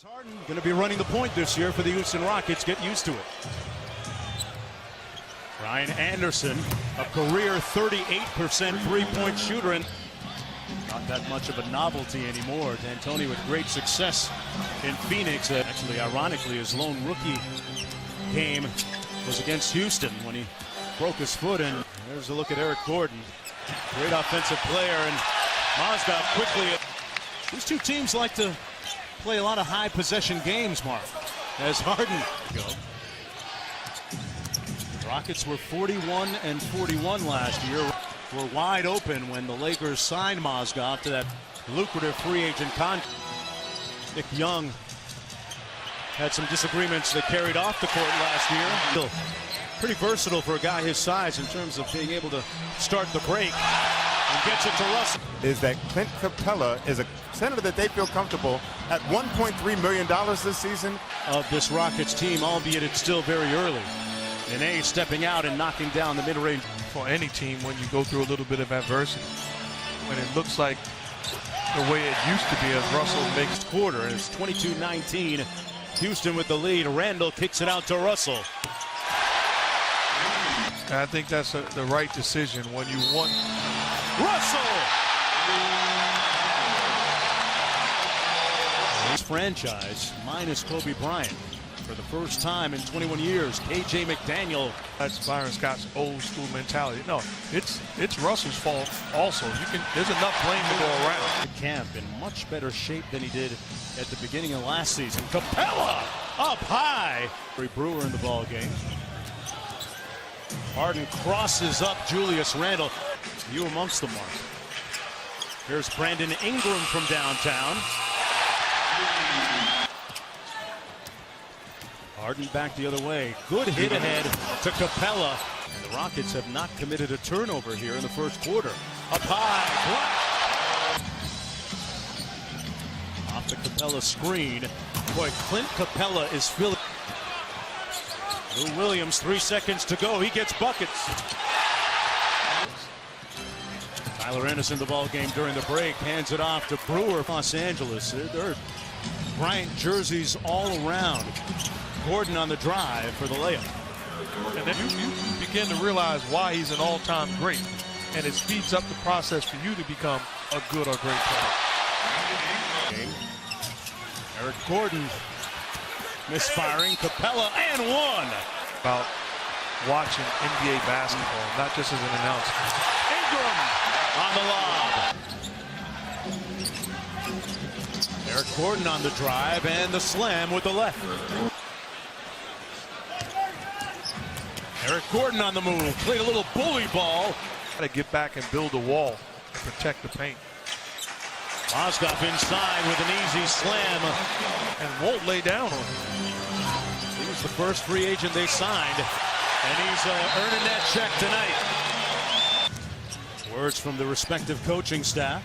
Harden going to be running the point this year for the Houston Rockets. Get used to it. Ryan Anderson, a career 38% three-point shooter, and not that much of a novelty anymore. D'Antoni with great success in Phoenix. Actually, ironically, his lone rookie game was against Houston when he broke his foot. And there's a look at Eric Gordon. Great offensive player, and Mozgov quickly. These two teams like to play a lot of high possession games, Mark, as Harden go. The Rockets were 41-41 last year. Were wide open when the Lakers signed Mozgov to that lucrative free agent contract. Nick Young had some disagreements that carried off the court last year. Still pretty versatile for a guy his size in terms of being able to start the break. And gets it to Russell. Is that Clint Capella is a center that they feel comfortable at $1.3 million this season. Of this Rockets team, albeit it's still very early. Nene stepping out and knocking down the mid-range. For any team, when you go through a little bit of adversity, when it looks like the way it used to be as Russell makes quarter, and it's 22-19. Houston with the lead. Randall kicks it out to Russell. And I think that's the right decision when you want. Russell! This franchise minus Kobe Bryant for the first time in 21 years. KJ McDaniel. That's Byron Scott's old school mentality. No, it's Russell's fault also. There's enough blame to go around. Camp in much better shape than he did at the beginning of last season. Capella up high. Brewer in the ball game. Harden crosses up Julius Randle. You amongst them, Mark. Here's Brandon Ingram from downtown. Harden back the other way. Good hit ahead to Capella. And the Rockets have not committed a turnover here in the first quarter. Up high. Block. Off the Capella screen. Boy, Clint Capella is filling. Lou Williams, 3 seconds to go. He gets buckets. Tyler Anderson the ball game during the break. Hands it off to Brewer. Los Angeles. There are Bryant jerseys all around. Gordon on the drive for the layup. And then you begin to realize why he's an all-time great. And it speeds up the process for you to become a good or great player. Eric Gordon misfiring. Capella and one. About watching NBA basketball, not just as an announcer. Ingram on the lob. Eric Gordon on the drive and the slam with the left. Eric Gordon on the move. Played a little bully ball. Got to get back and build a wall and protect the paint. Mozgov inside with an easy slam. And won't lay down on him. He was the first free agent they signed. And he's earning that check tonight. Words from the respective coaching staff.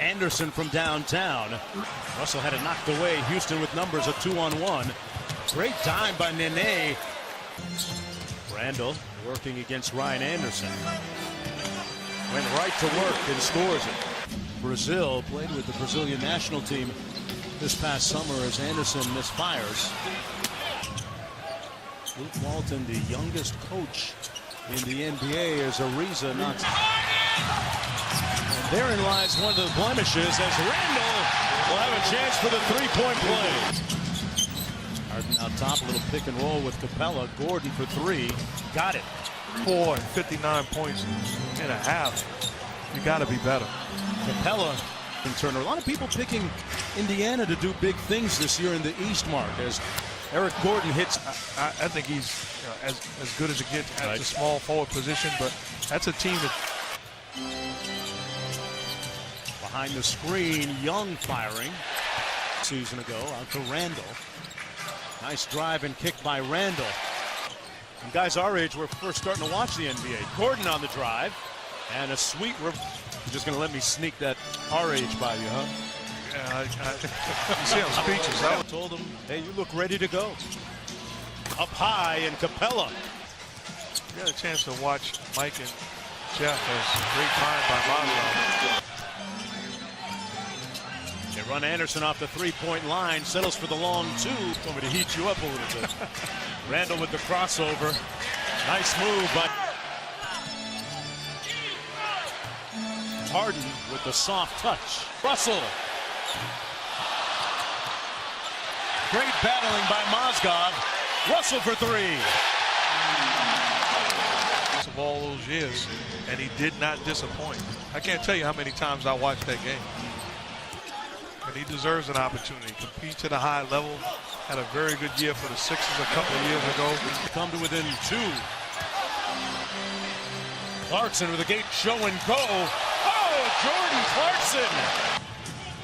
Anderson from downtown. Russell had it knocked away. Houston with numbers of 2-on-1. Great time by Nene. Randall working against Ryan Anderson. Went right to work and scores it. Brazil played with the Brazilian national team this past summer as Anderson misfires. Luke Walton, the youngest coach in the NBA, as Ariza knocks. And therein lies one of the blemishes as Randall will have a chance for the three-point play. Harden out top, a little pick and roll with Capella. Gordon for three. Got it. 59 points and a half. You got to be better. Capella and Turner. A lot of people picking Indiana to do big things this year in the East, Mark, as Eric Gordon hits. I think he's as good as it gets at the small forward position, but that's a team that. Behind the screen, Young firing. Season ago, out to Randall. Nice drive and kick by Randall. And guys our age, we're first starting to watch the NBA. Gordon on the drive. And a sweet. You're just going to let me sneak that our age by you, huh? Yeah, you see I'm speechless. I told him, hey, you look ready to go. Up high and Capella. You got a chance to watch Mike and Jeff. As a great time by Mozgov. Run Anderson off the three-point line, settles for the long two. Told me to heat you up a little bit. Randall with the crossover. Nice move by Harden with the soft touch. Russell. Great battling by Mozgov. Russell for three. Of all those years, and he did not disappoint. I can't tell you how many times I watched that game. And he deserves an opportunity. Competes at a high level. Had a very good year for the Sixers a couple of years ago. Come to within two. Clarkson with a gate show and go. Oh, Jordan Clarkson!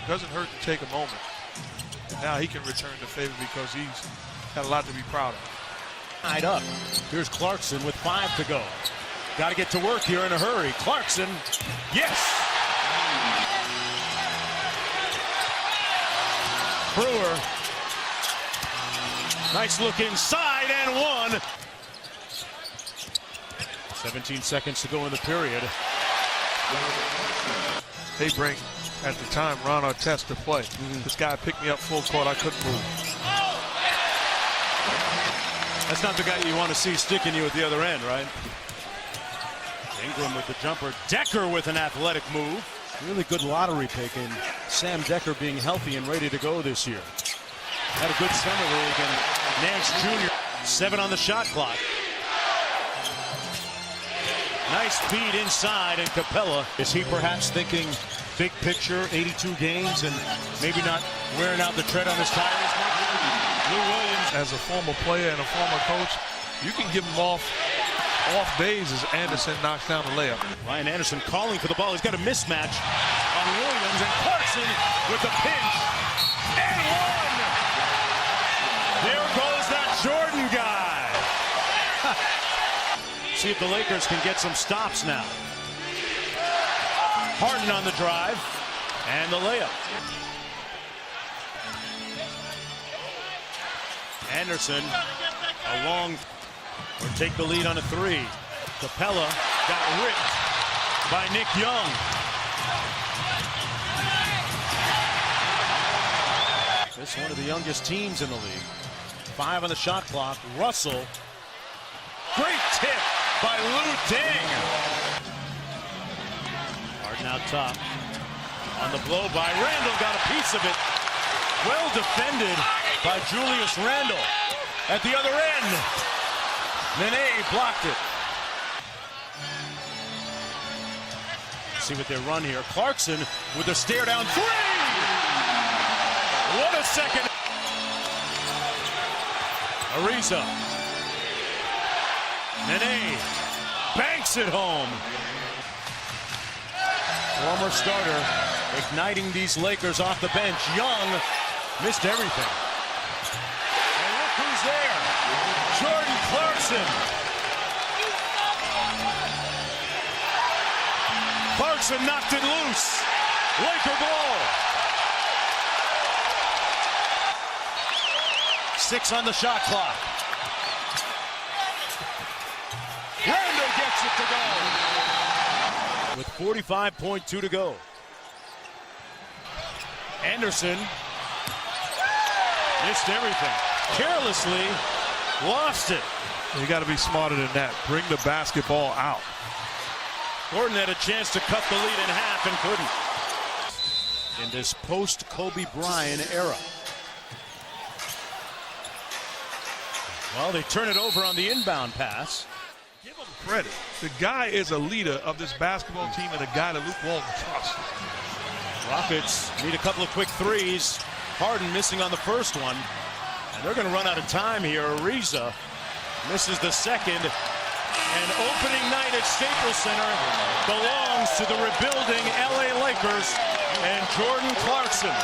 Doesn't hurt to take a moment. And now he can return the favor because he's had a lot to be proud of. Tied up. Here's Clarkson with 5 to go. Got to get to work here in a hurry. Clarkson, yes! Brewer. Nice look inside and one. 17 seconds to go in the period. They bring, at the time, Ron Artest to play. This guy picked me up full court. I couldn't move. That's not the guy you want to see sticking you at the other end, right? Ingram with the jumper. Decker with an athletic move. Really good lottery pick in Sam Decker being healthy and ready to go this year. Had a good summer league, and Nance Jr. 7 on the shot clock. Nice feed inside, and Capella. Is he perhaps thinking big picture, 82 games, and maybe not wearing out the tread on his tires? Lou Williams. As a former player and a former coach, you can give him off days as Anderson knocks down the layup. Ryan Anderson calling for the ball. He's got a mismatch on Williams, and Clarkson with the pinch. And one! There goes that Jordan guy. See if the Lakers can get some stops now. Harden on the drive, and the layup. Anderson, a long, or take the lead on a three. Capella got ripped by Nick Young. This is one of the youngest teams in the league. 5 on the shot clock. Russell. Great tip by Lou Deng. Harden out top. On the blow by Randall. Got a piece of it. Well defended by Julius Randle. At the other end, Nene blocked it. See what they run here. Clarkson with a stare down three. What a second. Ariza. Nene banks it home. Former starter igniting these Lakers off the bench. Young missed everything. And look who's there. Jordan Clarkson. Clarkson knocked it loose. Laker ball. 6 on the shot clock. Randall gets it to go. With 45.2 to go. Anderson missed everything. Carelessly lost it. You got to be smarter than that. Bring the basketball out. Gordon had a chance to cut the lead in half and couldn't. In this post-Kobe Bryant era. Well, they turn it over on the inbound pass. Give him credit. The guy is a leader of this basketball team and a guy that Luke Walton trusts. Rockets need a couple of quick threes. Harden missing on the first one. And they're going to run out of time here. Ariza misses the second. And opening night at Staples Center belongs to the rebuilding LA Lakers and Jordan Clarkson.